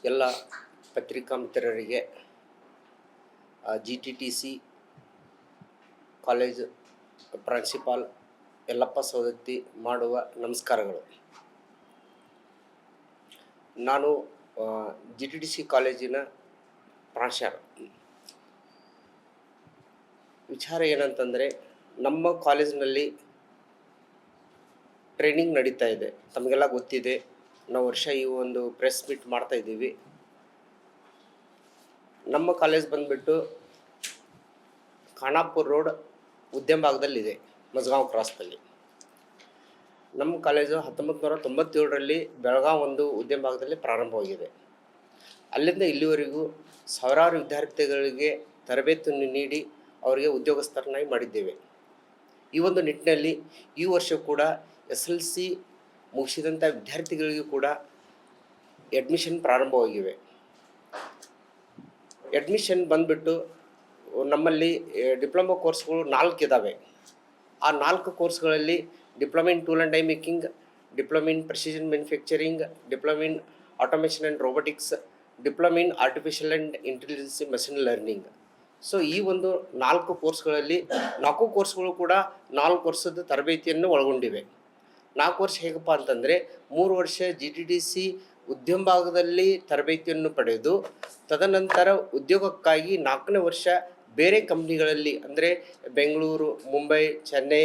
ಎಲ್ಲ ಪತ್ರಿಕಾ ಮಿತ್ರರಿಗೆ GTTC ಕಾಲೇಜ್ ಪ್ರಾಂಶುಪಾಲ್ ಯಲ್ಲಪ್ಪ ಸವದತ್ತಿ ಮಾಡುವ ನಮಸ್ಕಾರಗಳು. ನಾನು GTTC ಕಾಲೇಜಿನ ಪ್ರಾಂಶುಪಾಲ. ವಿಚಾರ ಏನಂತಂದರೆ, ನಮ್ಮ ಕಾಲೇಜಿನಲ್ಲಿ ಟ್ರೈನಿಂಗ್ ನಡೀತಾ ಇದೆ. ತಮಗೆಲ್ಲ ಗೊತ್ತಿದೆ, ನಾವು ವರ್ಷ ಈ ಒಂದು ಪ್ರೆಸ್ ಮೀಟ್ ಮಾಡ್ತಾ ಇದ್ದೀವಿ. ನಮ್ಮ ಕಾಲೇಜ್ ಬಂದುಬಿಟ್ಟು ಖಾನಾಪುರ ರೋಡ್ ಉದ್ಯಮ ಭಾಗದಲ್ಲಿದೆ, ಮಜಗಾಂವ್ ಕ್ರಾಸ್ನಲ್ಲಿ. ನಮ್ಮ ಕಾಲೇಜು 1997ರಲ್ಲಿ ಬೆಳಗಾವಿ ಒಂದು ಉದ್ಯಮ ಭಾಗದಲ್ಲಿ ಪ್ರಾರಂಭವಾಗಿದೆ. ಅಲ್ಲಿಂದ ಇಲ್ಲಿವರೆಗೂ ಸಾವಿರಾರು ವಿದ್ಯಾರ್ಥಿಗಳಿಗೆ ತರಬೇತಿ ನೀಡಿ ಅವರಿಗೆ ಉದ್ಯೋಗಸ್ಥರನ್ನಾಗಿ ಮಾಡಿದ್ದೇವೆ. ಈ ಒಂದು ನಿಟ್ಟಿನಲ್ಲಿ ಈ ವರ್ಷ ಕೂಡ SLC ಮುಗಿಸಿದಂಥ ವಿದ್ಯಾರ್ಥಿಗಳಿಗೂ ಕೂಡ ಅಡ್ಮಿಷನ್ ಪ್ರಾರಂಭವಾಗಿವೆ. ಅಡ್ಮಿಷನ್ ಬಂದುಬಿಟ್ಟು ನಮ್ಮಲ್ಲಿ ಡಿಪ್ಲೊಮಾ ಕೋರ್ಸ್ಗಳು 4 ಇದ್ದಾವೆ. ಆ 4 ಕೋರ್ಸ್ಗಳಲ್ಲಿ diploma in tool and die making, diploma in precision manufacturing, diploma in automation and robotics, diploma in artificial and intelligence machine learning. So ಈ ಒಂದು 4 ಕೋರ್ಸ್ಗಳಲ್ಲಿ 4 ಕೋರ್ಸ್ಗಳು ಕೂಡ 4 ವರ್ಷದ ತರಬೇತಿಯನ್ನು ಒಳಗೊಂಡಿವೆ. 4 ವರ್ಷ ಹೇಗಪ್ಪ ಅಂತಂದರೆ, 3 ವರ್ಷ GTTC ಉದ್ಯಮ ಭಾಗದಲ್ಲಿ ತರಬೇತಿಯನ್ನು ಪಡೆದು ತದನಂತರ ಉದ್ಯೋಗಕ್ಕಾಗಿ 4ನೇ ವರ್ಷ ಬೇರೆ ಕಂಪ್ನಿಗಳಲ್ಲಿ, ಅಂದರೆ ಬೆಂಗಳೂರು, ಮುಂಬೈ, ಚೆನ್ನೈ,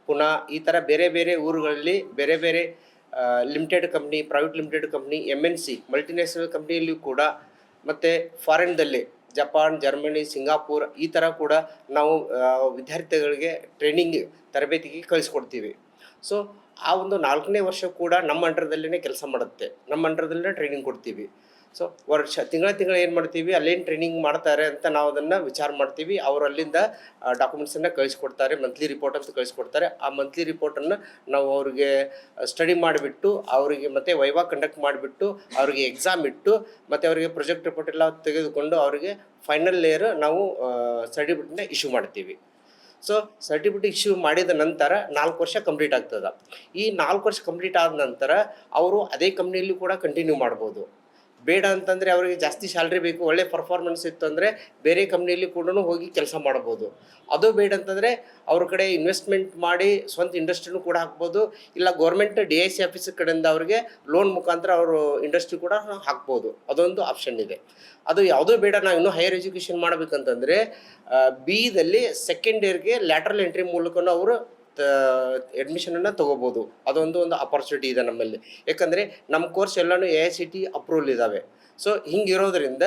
ಪುಣೆ, ಈ ಥರ ಬೇರೆ ಬೇರೆ ಊರುಗಳಲ್ಲಿ ಬೇರೆ ಬೇರೆ limited company, private limited company, MNC multinational ಕಂಪ್ನಿಯಲ್ಲಿಯೂ ಕೂಡ, ಮತ್ತು ಫಾರಿನ್ದಲ್ಲಿ ಜಪಾನ್, ಜರ್ಮನಿ, ಸಿಂಗಾಪುರ್, ಈ ಥರ ಕೂಡ ನಾವು ವಿದ್ಯಾರ್ಥಿಗಳಿಗೆ ಟ್ರೈನಿಂಗ್ ತರಬೇತಿಗೆ ಕಳಿಸ್ಕೊಡ್ತೀವಿ. ಸೊ ಆ ಒಂದು 4ನೇ ವರ್ಷ ಕೂಡ ನಮ್ಮ ಅಂಡರ್ದಲ್ಲೇ ಕೆಲಸ ಮಾಡುತ್ತೆ, ನಮ್ಮ ಅಂಡರ್ದಲ್ಲೇ ಟ್ರೈನಿಂಗ್ ಕೊಡ್ತೀವಿ. ಸೊ ತಿಂಗಳ ಏನು ಮಾಡ್ತೀವಿ, ಅಲ್ಲೇನು ಟ್ರೈನಿಂಗ್ ಮಾಡ್ತಾರೆ ಅಂತ ನಾವು ಅದನ್ನು ವಿಚಾರ ಮಾಡ್ತೀವಿ. ಅವರು ಅಲ್ಲಿಂದ ಡಾಕ್ಯುಮೆಂಟ್ಸನ್ನು ಕಳಿಸ್ಕೊಡ್ತಾರೆ, ಮಂತ್ಲಿ ರಿಪೋರ್ಟ್ ಅಂತ ಕಳಿಸ್ಕೊಡ್ತಾರೆ. ಆ ಮಂತ್ಲಿ ರಿಪೋರ್ಟನ್ನು ನಾವು ಅವ್ರಿಗೆ ಸ್ಟಡಿ ಮಾಡಿಬಿಟ್ಟು, ಅವರಿಗೆ ಮತ್ತು ವೈವಾ ಕಂಡಕ್ಟ್ ಮಾಡಿಬಿಟ್ಟು, ಅವರಿಗೆ ಎಕ್ಸಾಮ್ ಇಟ್ಟು, ಮತ್ತು ಅವರಿಗೆ ಪ್ರಾಜೆಕ್ಟ್ ರಿಪೋರ್ಟ್ ಎಲ್ಲ ತೆಗೆದುಕೊಂಡು ಅವರಿಗೆ ಫೈನಲ್ ಇಯರ್ ನಾವು ಸರ್ಟಿಫಿಕೇಟ್ನ ಇಶ್ಯೂ ಮಾಡ್ತೀವಿ. ಸೊ ಸರ್ಟಿಫಿಕೇಟ್ ಇಶ್ಯೂ ಮಾಡಿದ ನಂತರ 4 ವರ್ಷ ಕಂಪ್ಲೀಟ್ ಆಗ್ತದೆ. ಈ 4 ವರ್ಷ ಕಂಪ್ಲೀಟ್ ಆದ ನಂತರ ಅವರು ಅದೇ ಕಂಪ್ನಿಯಲ್ಲಿ ಕೂಡ ಕಂಟಿನ್ಯೂ ಮಾಡ್ಬೋದು. ಬೇಡ ಅಂತಂದರೆ ಅವರಿಗೆ ಜಾಸ್ತಿ ಸ್ಯಾಲ್ರಿ ಬೇಕು, ಒಳ್ಳೆ ಪರ್ಫಾರ್ಮೆನ್ಸ್ ಇತ್ತು ಅಂದರೆ ಬೇರೆ ಕಂಪ್ನಿಯಲ್ಲಿ ಕೂಡ ಹೋಗಿ ಕೆಲಸ ಮಾಡ್ಬೋದು. ಅದು ಬೇಡ ಅಂತಂದರೆ ಅವ್ರ ಕಡೆ ಇನ್ವೆಸ್ಟ್ಮೆಂಟ್ ಮಾಡಿ ಸ್ವಂತ ಇಂಡಸ್ಟ್ರಿನೂ ಕೂಡ ಹಾಕ್ಬೋದು. ಇಲ್ಲ ಗೌರ್ಮೆಂಟ್ DIC ಆಫೀಸ್ ಕಡೆಯಿಂದ ಅವ್ರಿಗೆ ಲೋನ್ ಮುಖಾಂತರ ಅವರು ಇಂಡಸ್ಟ್ರಿ ಕೂಡ ಹಾಕ್ಬೋದು. ಅದೊಂದು ಆಪ್ಷನ್ ಇದೆ. ಅದು ಯಾವುದೂ ಬೇಡ, ನಾವು ಇನ್ನೂ ಹೈಯರ್ ಎಜುಕೇಷನ್ ಮಾಡಬೇಕಂತಂದರೆ BEದಲ್ಲಿ ಸೆಕೆಂಡ್ ಇಯರ್ಗೆ ಲ್ಯಾಟ್ರಲ್ ಎಂಟ್ರಿ ಮೂಲಕನೂ ಅವರು ಅಡ್ಮಿಷನನ್ನು ತೊಗೋಬೋದು. ಅದೊಂದು ಅಪರ್ಚುನಿಟಿ ಇದೆ ನಮ್ಮಲ್ಲಿ. ಯಾಕಂದರೆ ನಮ್ಮ ಕೋರ್ಸ್ ಎಲ್ಲನೂ AICT ಅಪ್ರೂವಲ್ ಇದ್ದಾವೆ. ಸೊ ಹಿಂಗಿರೋದ್ರಿಂದ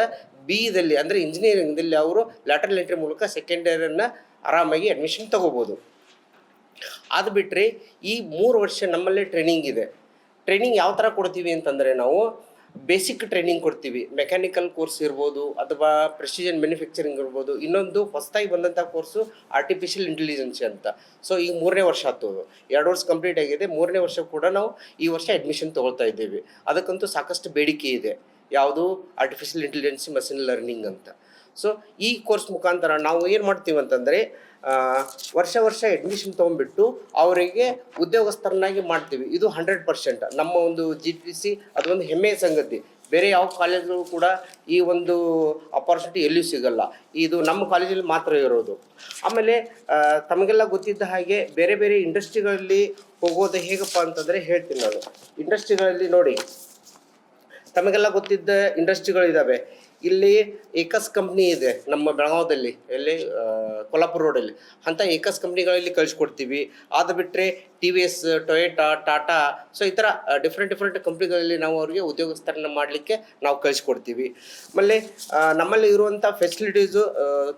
BEದಲ್ಲಿ ಅಂದರೆ ಇಂಜಿನಿಯರಿಂಗ್ದಲ್ಲಿ ಅವರು ಲ್ಯಾಟ್ರಲ್ ಎಂಟ್ರಿ ಮೂಲಕ ಸೆಕೆಂಡ್ ಇಯರನ್ನು ಆರಾಮಾಗಿ ಅಡ್ಮಿಷನ್ ತೊಗೋಬೋದು. ಅದು ಬಿಟ್ಟರೆ ಈ 3 ವರ್ಷ ನಮ್ಮಲ್ಲೇ ಟ್ರೈನಿಂಗ್ ಇದೆ. ಟ್ರೈನಿಂಗ್ ಯಾವ ಥರ ಕೊಡ್ತೀವಿ ಅಂತಂದರೆ, ನಾವು ಬೇಸಿಕ್ ಟ್ರೈನಿಂಗ್ ಕೊಡ್ತೀವಿ. ಮೆಕ್ಯಾನಿಕಲ್ ಕೋರ್ಸ್ ಇರ್ಬೋದು, ಅಥವಾ ಪ್ರೆಸಿಷನ್ ಮ್ಯಾನುಫ್ಯಾಕ್ಚರಿಂಗ್ ಇರ್ಬೋದು. ಇನ್ನೊಂದು ಹೊಸದಾಗಿ ಬಂದಂಥ ಕೋರ್ಸು ಆರ್ಟಿಫಿಷಿಯಲ್ ಇಂಟೆಲಿಜೆನ್ಸ್ ಅಂತ. ಸೊ ಈಗ 3ನೇ ವರ್ಷ ಆಗ್ತದೆ, 2 ವರ್ಷ ಕಂಪ್ಲೀಟ್ ಆಗಿದೆ. 3ನೇ ವರ್ಷ ಕೂಡ ನಾವು ಈ ವರ್ಷ ಅಡ್ಮಿಷನ್ ತೊಗೊಳ್ತಾ ಇದ್ದೀವಿ. ಅದಕ್ಕಂತೂ ಸಾಕಷ್ಟು ಬೇಡಿಕೆ ಇದೆ. ಯಾವುದು ಆರ್ಟಿಫಿಷಿಯಲ್ ಇಂಟೆಲಿಜೆನ್ಸ್ ಮಷಿನ್ ಲರ್ನಿಂಗ್ ಅಂತ. ಸೊ ಈ ಕೋರ್ಸ್ ಮುಖಾಂತರ ನಾವು ಏನು ಮಾಡ್ತೀವಿ ಅಂತಂದರೆ, ವರ್ಷ ಅಡ್ಮಿಷನ್ ತೊಗೊಂಡ್ಬಿಟ್ಟು ಅವರಿಗೆ ಉದ್ಯೋಗಸ್ಥರನ್ನಾಗಿ ಮಾಡ್ತೀವಿ. ಇದು 100% ನಮ್ಮ ಒಂದು GTTC ಅದೊಂದು ಹೆಮ್ಮೆಯ ಸಂಗತಿ. ಬೇರೆ ಯಾವ ಕಾಲೇಜ್ಗಳು ಕೂಡ ಈ ಒಂದು ಅಪಾರ್ಚುನಿಟಿ ಎಲ್ಲಿಯೂ ಸಿಗಲ್ಲ. ಇದು ನಮ್ಮ ಕಾಲೇಜಲ್ಲಿ ಮಾತ್ರ ಇರೋದು. ಆಮೇಲೆ ತಮಗೆಲ್ಲ ಗೊತ್ತಿದ್ದ ಹಾಗೆ ಬೇರೆ ಬೇರೆ ಇಂಡಸ್ಟ್ರಿಗಳಲ್ಲಿ ಹೋಗೋದು ಹೇಗಪ್ಪ ಅಂತಂದರೆ ಹೇಳ್ತೀನಿ ನಾನು. ಇಂಡಸ್ಟ್ರಿಗಳಲ್ಲಿ ನೋಡಿ, ತಮಗೆಲ್ಲ ಗೊತ್ತಿದ್ದ ಇಂಡಸ್ಟ್ರಿಗಳಿದ್ದಾವೆ. ಇಲ್ಲಿ ಏಕಸ್ ಕಂಪ್ನಿ ಇದೆ ನಮ್ಮ ಬೆಳಗಾವದಲ್ಲಿ, ಎಲ್ಲಿ ಕೊಲ್ಲಾಪುರ ರೋಡಲ್ಲಿ. ಅಂಥ ಏಕಸ್ ಕಂಪ್ನಿಗಳಲ್ಲಿ ಕಳಿಸ್ಕೊಡ್ತೀವಿ. ಅದು ಬಿಟ್ಟರೆ TVS, ಟೊಯೋಟಾ, ಟಾಟಾ, ಸೊ ಈ ಥರ ಡಿಫ್ರೆಂಟ್ ಕಂಪ್ನಿಗಳಲ್ಲಿ ನಾವು ಅವರಿಗೆ ಉದ್ಯೋಗಸ್ಥರನ್ನ ಮಾಡಲಿಕ್ಕೆ ನಾವು ಕಳಿಸ್ಕೊಡ್ತೀವಿ. ಆಮೇಲೆ ನಮ್ಮಲ್ಲಿ ಇರುವಂಥ ಫೆಸಿಲಿಟೀಸು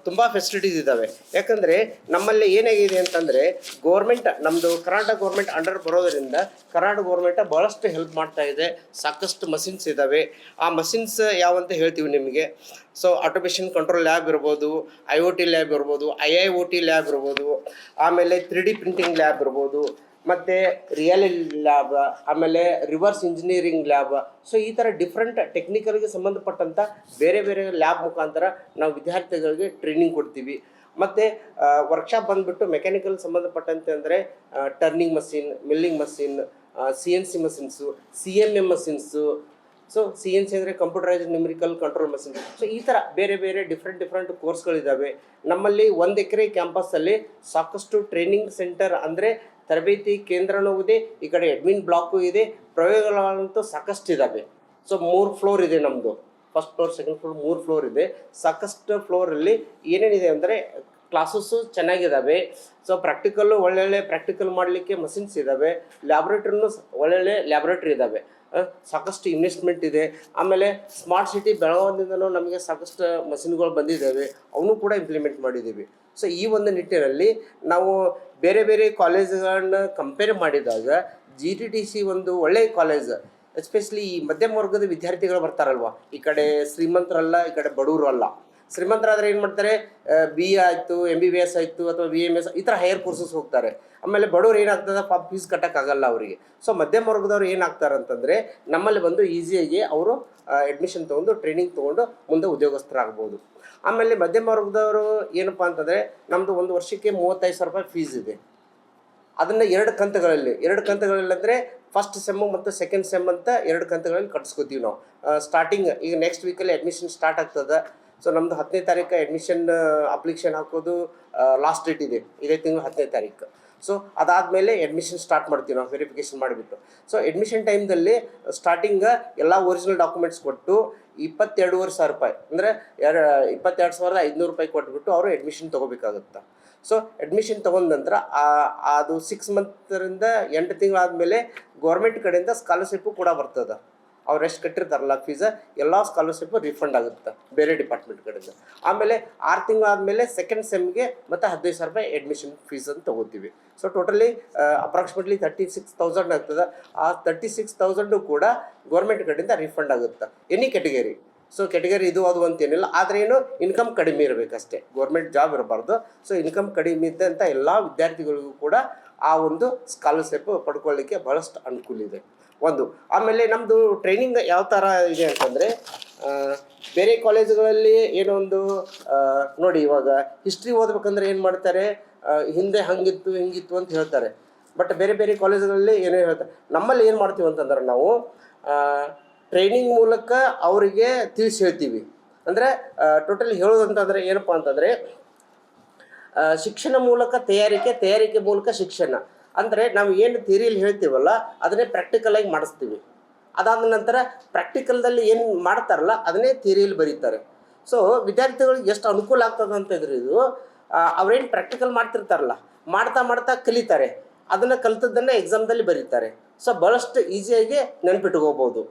ತುಂಬ ಫೆಸಿಲಿಟೀಸ್ ಇದ್ದಾವೆ. ಯಾಕಂದರೆ ನಮ್ಮಲ್ಲಿ ಏನಾಗಿದೆ ಅಂತಂದರೆ, ಗೋರ್ಮೆಂಟ್ ನಮ್ಮದು ಕರ್ನಾಟಕ ಗೋರ್ಮೆಂಟ್ ಅಂಡರ್ ಬರೋದರಿಂದ ಕರ್ನಾಟಕ ಗೋರ್ಮೆಂಟ್ ಭಾಳಷ್ಟು ಹೆಲ್ಪ್ ಮಾಡ್ತಾ ಇದೆ. ಸಾಕಷ್ಟು ಮಷಿನ್ಸ್ ಇದ್ದಾವೆ. ಆ ಮಷಿನ್ಸ್ ಯಾವಂತ ಹೇಳ್ತೀವಿ ನಿಮಗೆ. ಸೊ ಆಟೋಮೇಷನ್ ಕಂಟ್ರೋಲ್ ಲ್ಯಾಬ್ ಇರ್ಬೋದು, IoT ಲ್ಯಾಬ್ ಇರ್ಬೋದು, IIoT ಲ್ಯಾಬ್ ಇರ್ಬೋದು, ಆಮೇಲೆ 3D ಪ್ರಿಂಟಿಂಗ್ ಲ್ಯಾಬ್ ಇರ್ಬೋದು, ಮತ್ತು ರಿಯಲ್ ಲ್ಯಾಬ್, ಆಮೇಲೆ ರಿವರ್ಸ್ ಇಂಜಿನಿಯರಿಂಗ್ ಲ್ಯಾಬ್. ಸೊ ಈ ಥರ ಡಿಫ್ರೆಂಟ್ ಟೆಕ್ನಿಕಲ್ಗೆ ಸಂಬಂಧಪಟ್ಟಂಥ ಬೇರೆ ಬೇರೆ ಲ್ಯಾಬ್ ಮುಖಾಂತರ ನಾವು ವಿದ್ಯಾರ್ಥಿಗಳಿಗೆ ಟ್ರೈನಿಂಗ್ ಕೊಡ್ತೀವಿ. ಮತ್ತು ವರ್ಕ್ಶಾಪ್ ಬಂದುಬಿಟ್ಟು ಮೆಕ್ಯಾನಿಕಲ್ ಸಂಬಂಧಪಟ್ಟಂತೆ ಅಂದರೆ turning machine, milling machine, CNC machines, CMM machines, so CNC ಅಂದರೆ computerised numerical control machine. So ಈ ಥರ ಬೇರೆ ಬೇರೆ ಡಿಫ್ರೆಂಟ್ ಕೋರ್ಸ್ಗಳಿದ್ದಾವೆ. ನಮ್ಮಲ್ಲಿ 1 ಎಕರೆ ಕ್ಯಾಂಪಸ್ಸಲ್ಲಿ ಸಾಕಷ್ಟು ಟ್ರೈನಿಂಗ್ ಸೆಂಟರ್ ಅಂದರೆ ತರಬೇತಿ ಕೇಂದ್ರನೂ ಇದೆ, ಈ ಕಡೆ ಅಡ್ಮಿನ್ ಬ್ಲಾಕು ಇದೆ, ಪ್ರಯೋಗಾಲಯಗಳಂತೂ ಸಾಕಷ್ಟು ಇದ್ದಾವೆ. ಸೊ 3 ಫ್ಲೋರ್ ಇದೆ ನಮ್ಮದು, first floor, second floor, 3 floor ಇದೆ. ಸಾಕಷ್ಟು ಫ್ಲೋರಲ್ಲಿ ಏನೇನಿದೆ ಅಂದರೆ ಕ್ಲಾಸಸ್ಸು ಚೆನ್ನಾಗಿದ್ದಾವೆ. ಸೊ ಪ್ರಾಕ್ಟಿಕಲ್ಲು ಒಳ್ಳೊಳ್ಳೆ ಪ್ರಾಕ್ಟಿಕಲ್ ಮಾಡಲಿಕ್ಕೆ ಮಷಿನ್ಸ್ ಇದ್ದಾವೆ. ಲ್ಯಾಬ್ರೇಟ್ರಿನೂ ಒಳ್ಳೊಳ್ಳೆ ಲ್ಯಾಬ್ರೇಟ್ರಿ ಇದ್ದಾವೆ. ಸಾಕಷ್ಟು ಇನ್ವೆಸ್ಟ್ಮೆಂಟ್ ಇದೆ. ಆಮೇಲೆ ಸ್ಮಾರ್ಟ್ ಸಿಟಿ ಬೆಳಗಾವಿಯಿಂದನೂ ನಮಗೆ ಸಾಕಷ್ಟು ಮಷಿನ್ಗಳು ಬಂದಿದ್ದಾವೆ, ಅವನು ಕೂಡ ಇಂಪ್ಲಿಮೆಂಟ್ ಮಾಡಿದ್ದೀವಿ. ಸೊ ಈ ಒಂದು ನಿಟ್ಟಿನಲ್ಲಿ ನಾವು ಬೇರೆ ಬೇರೆ ಕಾಲೇಜುಗಳನ್ನ ಕಂಪೇರ್ ಮಾಡಿದಾಗ GTTC ಒಂದು ಒಳ್ಳೆಯ ಕಾಲೇಜ್. ಎಸ್ಪೆಷಲಿ ಈ ಮಧ್ಯಮ ವರ್ಗದ ವಿದ್ಯಾರ್ಥಿಗಳು ಬರ್ತಾರಲ್ವ, ಈ ಕಡೆ ಶ್ರೀಮಂತರಲ್ಲ, ಈ ಕಡೆ ಬಡವರು ಅಲ್ಲ. ಶ್ರೀಮಂತರಾದರೆ ಏನು ಮಾಡ್ತಾರೆ, BA ಆಯಿತು, MBBS ಆಯಿತು, ಅಥವಾ BMS ಈ ಥರ ಹೈಯರ್ ಕೋರ್ಸಸ್ ಹೋಗ್ತಾರೆ. ಆಮೇಲೆ ಬಡವ್ರು ಏನಾಗ್ತದೆ, ಫೀಸ್ ಕಟ್ಟೋಕ್ಕಾಗಲ್ಲ ಅವರಿಗೆ. ಸೊ ಮಧ್ಯಮ ವರ್ಗದವ್ರು ಏನಾಗ್ತಾರೆ ಅಂತಂದರೆ ನಮ್ಮಲ್ಲಿ ಬಂದು ಈಸಿಯಾಗಿ ಅವರು ಅಡ್ಮಿಷನ್ ತೊಗೊಂಡು ಟ್ರೈನಿಂಗ್ ತೊಗೊಂಡು ಮುಂದೆ ಉದ್ಯೋಗಸ್ಥರಾಗ್ಬೋದು. ಆಮೇಲೆ ಮಧ್ಯಮ ವರ್ಗದವರು ಏನಪ್ಪ ಅಂತಂದರೆ ನಮ್ಮದು 1 ವರ್ಷಕ್ಕೆ 35,000 ರೂಪಾಯಿ ಫೀಸ್ ಇದೆ. ಅದನ್ನು 2 ಕಂತುಗಳಲ್ಲಿ ಅಂದರೆ ಫಸ್ಟ್ ಸೆಮ್ಮು ಮತ್ತು ಸೆಕೆಂಡ್ ಸೆಮ್ ಅಂತ 2 ಕಂತುಗಳಲ್ಲಿ ಕಟ್ಸ್ಕೊತೀವಿ ನಾವು. ಸ್ಟಾರ್ಟಿಂಗ್ ಈಗ ನೆಕ್ಸ್ಟ್ ವೀಕಲ್ಲಿ ಅಡ್ಮಿಷನ್ ಸ್ಟಾರ್ಟ್ ಆಗ್ತದೆ. ಸೊ ನಮ್ಮದು 10ನೇ ತಾರೀಕು ಅಡ್ಮಿಷನ್ ಅಪ್ಲಿಕೇಶನ್ ಹಾಕೋದು ಲಾಸ್ಟ್ ಡೇಟ್ ಇದೆ, ಇದೇ ತಿಂಗಳು 10ನೇ ತಾರೀಕು. ಸೊ ಅದಾದಮೇಲೆ ಅಡ್ಮಿಷನ್ ಸ್ಟಾರ್ಟ್ ಮಾಡ್ತೀವಿ ನಾವು, ವೆರಿಫಿಕೇಷನ್ ಮಾಡಿಬಿಟ್ಟು. ಸೊ ಅಡ್ಮಿಷನ್ ಟೈಮ್ದಲ್ಲಿ ಸ್ಟಾರ್ಟಿಂಗ್ ಎಲ್ಲ ಒರಿಜಿನಲ್ ಡಾಕ್ಯುಮೆಂಟ್ಸ್ ಕೊಟ್ಟು 22,500 ರೂಪಾಯಿ ಅಂದರೆ 22,500 ರೂಪಾಯಿ ಕೊಟ್ಬಿಟ್ಟು ಅವರು ಅಡ್ಮಿಷನ್ ತೊಗೋಬೇಕಾಗುತ್ತೆ. ಸೊ ಅಡ್ಮಿಷನ್ ತೊಗೊಂಡ ನಂತರ ಅದು 6 ಮಂತ್ರಿಂದ 8 ತಿಂಗಳಾದಮೇಲೆ ಗೌರ್ಮೆಂಟ್ ಕಡೆಯಿಂದ ಸ್ಕಾಲರ್ಶಿಪ್ಪು ಕೂಡ ಬರ್ತದೆ. ಅವ್ರು ಎಷ್ಟು ಕಟ್ಟಿರ್ತಾರಲ್ಲ ಫೀಸ್, ಎಲ್ಲ ಸ್ಕಾಲರ್ಶಿಪ್ಪು ರಿಫಂಡ್ ಆಗುತ್ತೆ ಬೇರೆ ಡಿಪಾರ್ಟ್ಮೆಂಟ್ ಕಡೆಯಿಂದ. ಆಮೇಲೆ 6 ತಿಂಗಳಾದಮೇಲೆ ಸೆಕೆಂಡ್ ಸೆಮ್ಗೆ ಮತ್ತು 15,000 ರೂಪಾಯಿ ಅಡ್ಮಿಷನ್ ಫೀಸ್ ಅಂತ ತೊಗೋತೀವಿ. ಸೊ ಟೋಟಲಿ ಅಪ್ರಾಕ್ಸಿಮೇಟ್ಲಿ 36,000 ಆಗ್ತದೆ. ಆ 36,000 ಕೂಡ ಗೌರ್ಮೆಂಟ್ ಕಡೆಯಿಂದ ರಿಫಂಡ್ ಆಗುತ್ತೆ, ಎನಿ ಕ್ಯಾಟಗರಿ. ಸೊ ಕ್ಯಾಟಗರಿ ಇದು ಅದು ಅಂತೇನಿಲ್ಲ, ಆದರೆ ಏನು ಇನ್ಕಮ್ ಕಡಿಮೆ ಇರಬೇಕಷ್ಟೇ, ಗೌರ್ಮೆಂಟ್ ಜಾಬ್ ಇರಬಾರ್ದು. ಸೊ ಇನ್ಕಮ್ ಕಡಿಮೆ ಇದ್ದಂಥ ಎಲ್ಲ ವಿದ್ಯಾರ್ಥಿಗಳಿಗೂ ಕೂಡ ಆ ಒಂದು ಸ್ಕಾಲರ್ಶಿಪ್ ಪಡ್ಕೊಳ್ಳಿಕ್ಕೆ ಭಾಳಷ್ಟು ಅನುಕೂಲ ಇದೆ ಒಂದು. ಆಮೇಲೆ ನಮ್ಮದು ಟ್ರೈನಿಂಗ್ ಯಾವ ಥರ ಇದೆ ಅಂತಂದರೆ, ಬೇರೆ ಕಾಲೇಜುಗಳಲ್ಲಿ ಏನೋ ಒಂದು ನೋಡಿ, ಇವಾಗ ಹಿಸ್ಟ್ರಿ ಓದ್ಬೇಕಂದ್ರೆ ಏನು ಮಾಡ್ತಾರೆ, ಹಿಂದೆ ಹಂಗಿತ್ತು ಹಿಂಗಿತ್ತು ಅಂತ ಹೇಳ್ತಾರೆ. ಬಟ್ ಬೇರೆ ಬೇರೆ ಕಾಲೇಜುಗಳಲ್ಲಿ ಏನೋ ಹೇಳ್ತಾರೆ. ನಮ್ಮಲ್ಲಿ ಏನು ಮಾಡ್ತೀವಿ ಅಂತಂದ್ರೆ ನಾವು ಟ್ರೈನಿಂಗ್ ಮೂಲಕ ಅವರಿಗೆ ತಿಳಿಸಿ ಹೇಳ್ತೀವಿ. ಅಂದರೆ ಟೋಟಲಿ ಹೇಳೋದಂತಂದರೆ ಏನಪ್ಪ ಅಂತಂದರೆ, ಶಿಕ್ಷಣ ಮೂಲಕ ತಯಾರಿಕೆ ಮೂಲಕ ಶಿಕ್ಷಣ. ಅಂದರೆ ನಾವು ಏನು ಥಿಯರಿಯಲ್ಲಿ ಹೇಳ್ತೀವಲ್ಲ ಅದನ್ನೇ ಪ್ರಾಕ್ಟಿಕಲಾಗಿ ಮಾಡಿಸ್ತೀವಿ. ಅದಾದ ನಂತರ ಪ್ರಾಕ್ಟಿಕಲ್ದಲ್ಲಿ ಏನು ಮಾಡ್ತಾರಲ್ಲ ಅದನ್ನೇ ಥಿಯರಿಯಲ್ಲಿ ಬರೀತಾರೆ. ಸೊ ವಿದ್ಯಾರ್ಥಿಗಳಿಗೆ ಎಷ್ಟು ಅನುಕೂಲ ಆಗ್ತದೆ ಅಂತಂದ್ರೆ ಇದು, ಅವ್ರೇನು ಪ್ರಾಕ್ಟಿಕಲ್ ಮಾಡ್ತಿರ್ತಾರಲ್ಲ, ಮಾಡ್ತಾ ಕಲಿತಾರೆ. ಅದನ್ನು ಕಲಿತದ್ದನ್ನು ಎಕ್ಸಾಮ್ದಲ್ಲಿ ಬರೀತಾರೆ. ಸೊ ಭಾಳಷ್ಟು ಈಸಿಯಾಗಿ ನೆನಪಿಟ್ಕೋಬೋದು.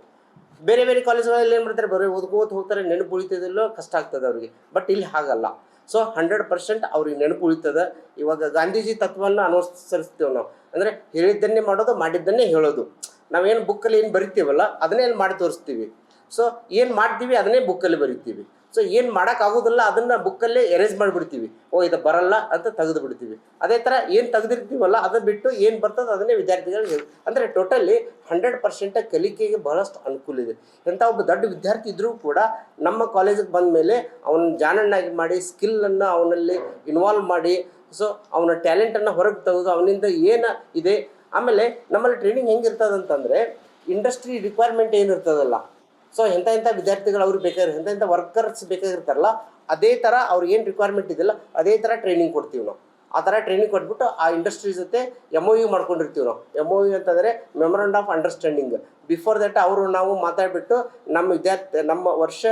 ಬೇರೆ ಬೇರೆ ಕಾಲೇಜುಗಳಲ್ಲಿ ಏನು ಮಾಡ್ತಾರೆ, ಬರೀ ಓದ್ಕೋತ ಹೋಗ್ತಾರೆ, ನೆನಪು ಉಳಿತದಿಲ್ಲೋ ಕಷ್ಟ ಆಗ್ತದೆ ಅವ್ರಿಗೆ. ಬಟ್ ಇಲ್ಲಿ ಹಾಗಲ್ಲ. ಸೊ 100% ಅವ್ರಿಗೆ ನೆನಪು ಉಳಿತದೆ. ಇವಾಗ ಗಾಂಧೀಜಿ ತತ್ವವನ್ನು ಅನುಸರಿಸ್ತೀವಿ ನಾವು. ಅಂದರೆ ಹೇಳಿದ್ದನ್ನೇ ಮಾಡೋದು, ಮಾಡಿದ್ದನ್ನೇ ಹೇಳೋದು. ನಾವೇನು ಬುಕ್ಕಲ್ಲಿ ಏನು ಬರಿತೀವಲ್ಲ ಅದನ್ನೇ ಅಲ್ಲಿ ಮಾಡಿ ತೋರಿಸ್ತೀವಿ. ಸೊ ಏನು ಮಾಡ್ತೀವಿ ಅದನ್ನೇ ಬುಕ್ಕಲ್ಲಿ ಬರಿತೀವಿ. ಸೊ ಏನು ಮಾಡೋಕ್ಕಾಗೋದಿಲ್ಲ ಅದನ್ನು ಬುಕ್ಕಲ್ಲೇ ಎರೇಸ್ ಮಾಡಿಬಿಡ್ತೀವಿ. ಇದು ಬರಲ್ಲ ಅಂತ ತೆಗೆದು ಬಿಡ್ತೀವಿ. ಅದೇ ಥರ ಏನು ತೆಗೆದಿರ್ತೀವಲ್ಲ ಅದನ್ನು ಬಿಟ್ಟು ಏನು ಬರ್ತದೆ ಅದನ್ನೇ ವಿದ್ಯಾರ್ಥಿಗಳಿಗೆ ಅಂದರೆ ಟೋಟಲಿ 100% ಕಲಿಕೆಗೆ ಬಹಳಷ್ಟು ಅನುಕೂಲ ಇದೆ. ಎಂಥ ಒಬ್ಬ ದೊಡ್ಡ ವಿದ್ಯಾರ್ಥಿ ಇದ್ದರೂ ಕೂಡ ನಮ್ಮ ಕಾಲೇಜಿಗೆ ಬಂದ ಮೇಲೆ ಅವನ ಜಾಣನ್ನಾಗಿ ಮಾಡಿ, ಸ್ಕಿಲ್ಲನ್ನು ಅವನಲ್ಲಿ ಇನ್ವಾಲ್ವ್ ಮಾಡಿ, ಸೊ ಅವನ ಟ್ಯಾಲೆಂಟನ್ನು ಹೊರಗೆ ತೆಗೆದು ಅವನಿಂದ ಏನು ಇದೆ. ಆಮೇಲೆ ನಮ್ಮಲ್ಲಿ ಟ್ರೈನಿಂಗ್ ಹೆಂಗಿರ್ತದೆ ಅಂತಂದರೆ, ಇಂಡಸ್ಟ್ರಿ ರಿಕ್ವೈರ್ಮೆಂಟ್ ಏನಿರ್ತದಲ್ಲ, ಸೊ ಎಂಥ ವಿದ್ಯಾರ್ಥಿಗಳು ಅವ್ರಿಗೆ ಬೇಕಾಗಿರೋ ಎಂಥ ವರ್ಕರ್ಸ್ ಬೇಕಾಗಿರ್ತಾರಲ್ಲ, ಅದೇ ಥರ ಅವ್ರಿಗೆ ಏನು ರಿಕ್ವೈರ್ಮೆಂಟ್ ಇದೆಯಲ್ಲ ಅದೇ ಥರ ಟ್ರೈನಿಂಗ್ ಕೊಡ್ತೀವಿ ನಾವು. ಆ ಥರ ಟ್ರೈನಿಂಗ್ ಕೊಟ್ಬಿಟ್ಟು ಆ ಇಂಡಸ್ಟ್ರಿ ಜೊತೆ MOU ಮಾಡ್ಕೊಂಡಿರ್ತೀವಿ ನಾವು. MOU ಅಂತಂದರೆ memorandum of understanding. Before that ನಾವು ಮಾತಾಡಿಬಿಟ್ಟು ನಮ್ಮ ವರ್ಷ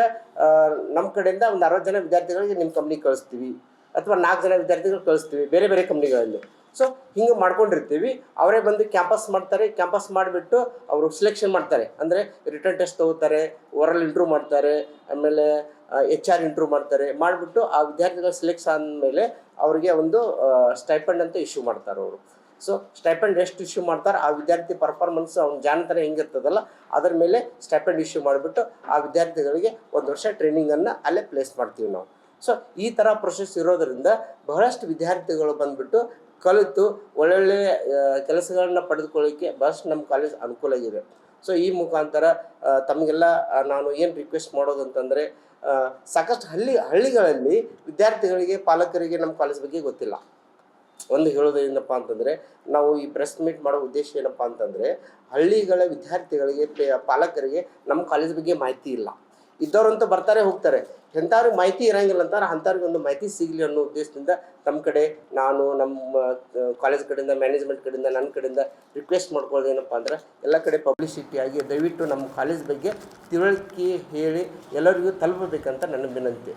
ನಮ್ಮ ಕಡೆಯಿಂದ ಒಂದು 60 ಜನ ವಿದ್ಯಾರ್ಥಿಗಳಿಗೆ ನಿಮ್ಮ ಕಂಪ್ನಿಗೆ ಕಳಿಸ್ತೀವಿ, ಅಥವಾ 4 ಜನ ವಿದ್ಯಾರ್ಥಿಗಳು ಕಳಿಸ್ತೀವಿ ಬೇರೆ ಬೇರೆ ಕಂಪ್ನಿಗಳಲ್ಲಿ. ಸೊ ಹಿಂಗೆ ಮಾಡ್ಕೊಂಡಿರ್ತೀವಿ. ಅವರೇ ಬಂದು ಕ್ಯಾಂಪಸ್ ಮಾಡ್ತಾರೆ. ಕ್ಯಾಂಪಸ್ ಮಾಡಿಬಿಟ್ಟು ಅವರು ಸಿಲೆಕ್ಷನ್ ಮಾಡ್ತಾರೆ. ಅಂದರೆ ರಿಟರ್ನ್ ಟೆಸ್ಟ್ ತೊಗೋತಾರೆ, ಓರಲ್ ಇಂಟ್ರ್ಯೂ ಮಾಡ್ತಾರೆ, ಆಮೇಲೆ HR ಇಂಟ್ರ್ಯೂ ಮಾಡ್ತಾರೆ. ಮಾಡಿಬಿಟ್ಟು ಆ ವಿದ್ಯಾರ್ಥಿಗಳ ಸಿಲೆಕ್ಟ್ ಆದಮೇಲೆ ಅವರಿಗೆ ಒಂದು ಸ್ಟೈಪಂಡ್ ಅಂತ ಇಶ್ಯೂ ಮಾಡ್ತಾರೆ ಅವರು. ಸೊ ಸ್ಟೈಪಂಡ್ ಎಷ್ಟು ಇಶ್ಯೂ ಮಾಡ್ತಾರೆ, ಆ ವಿದ್ಯಾರ್ಥಿ ಪರ್ಫಾರ್ಮೆನ್ಸ್ ಅವ್ನ ಜಾಣತನ ಹೆಂಗಿರ್ತದಲ್ಲ ಅದರ ಮೇಲೆ ಸ್ಟೈಪಂಡ್ ಇಶ್ಯೂ ಮಾಡಿಬಿಟ್ಟು ಆ ವಿದ್ಯಾರ್ಥಿಗಳಿಗೆ 1 ವರ್ಷ ಟ್ರೈನಿಂಗನ್ನು ಅಲ್ಲೇ ಪ್ಲೇಸ್ ಮಾಡ್ತೀವಿ ನಾವು. ಸೊ ಈ ಥರ ಪ್ರೊಸೆಸ್ ಇರೋದರಿಂದ ಬಹಳಷ್ಟು ವಿದ್ಯಾರ್ಥಿಗಳು ಬಂದುಬಿಟ್ಟು ಕಲಿತು ಒಳ್ಳೊಳ್ಳೆ ಕೆಲಸಗಳನ್ನ ಪಡೆದುಕೊಳ್ಳಿಕ್ಕೆ ಬಹಳಷ್ಟು ನಮ್ಮ ಕಾಲೇಜ್ ಅನುಕೂಲ ಆಗಿದೆ. ಸೊ ಈ ಮುಖಾಂತರ ತಮಗೆಲ್ಲ ನಾನು ಏನು ರಿಕ್ವೆಸ್ಟ್ ಮಾಡೋದು ಅಂತಂದರೆ, ಸಾಕಷ್ಟು ಹಳ್ಳಿಗಳಲ್ಲಿ ವಿದ್ಯಾರ್ಥಿಗಳಿಗೆ, ಪಾಲಕರಿಗೆ ನಮ್ಮ ಕಾಲೇಜ್ ಬಗ್ಗೆ ಗೊತ್ತಿಲ್ಲ. ಒಂದು ಹೇಳೋದು ಏನಪ್ಪ ಅಂತಂದರೆ, ನಾವು ಈ ಪ್ರೆಸ್ ಮೀಟ್ ಮಾಡೋ ಉದ್ದೇಶ ಏನಪ್ಪ ಅಂತಂದರೆ, ಹಳ್ಳಿಗಳ ವಿದ್ಯಾರ್ಥಿಗಳಿಗೆ ಪಾಲಕರಿಗೆ ನಮ್ಮ ಕಾಲೇಜ್ ಬಗ್ಗೆ ಮಾಹಿತಿ ಇಲ್ಲ. ಇದ್ದವ್ರಂತೂ ಬರ್ತಾರೆ ಹೋಗ್ತಾರೆ, ಎಂಥವ್ರಿಗೆ ಮಾಹಿತಿ ಇರೋಂಗಿಲ್ಲ ಅಂತಾರೆ, ಅಂಥವ್ರಿಗೆ ಒಂದು ಮಾಹಿತಿ ಸಿಗಲಿ ಅನ್ನೋ ಉದ್ದೇಶದಿಂದ ನಮ್ಮ ಕಡೆ ನಾನು ನಮ್ಮ ಕಾಲೇಜ್ ಕಡೆಯಿಂದ, ಮ್ಯಾನೇಜ್ಮೆಂಟ್ ಕಡೆಯಿಂದ, ನನ್ನ ಕಡೆಯಿಂದ ರಿಕ್ವೆಸ್ಟ್ ಮಾಡ್ಕೊಳ್ಳೋದು ಏನಪ್ಪ ಅಂದ್ರೆ, ಎಲ್ಲ ಕಡೆ ಪಬ್ಲಿಸಿಟಿಯಾಗಿ ದಯವಿಟ್ಟು ನಮ್ಮ ಕಾಲೇಜ್ ಬಗ್ಗೆ ತಿಳುವಳಿಕೆ ಹೇಳಿ ಎಲ್ಲರಿಗೂ ತಲುಪಬೇಕಂತ ನನ್ನ ವಿನಂತಿ.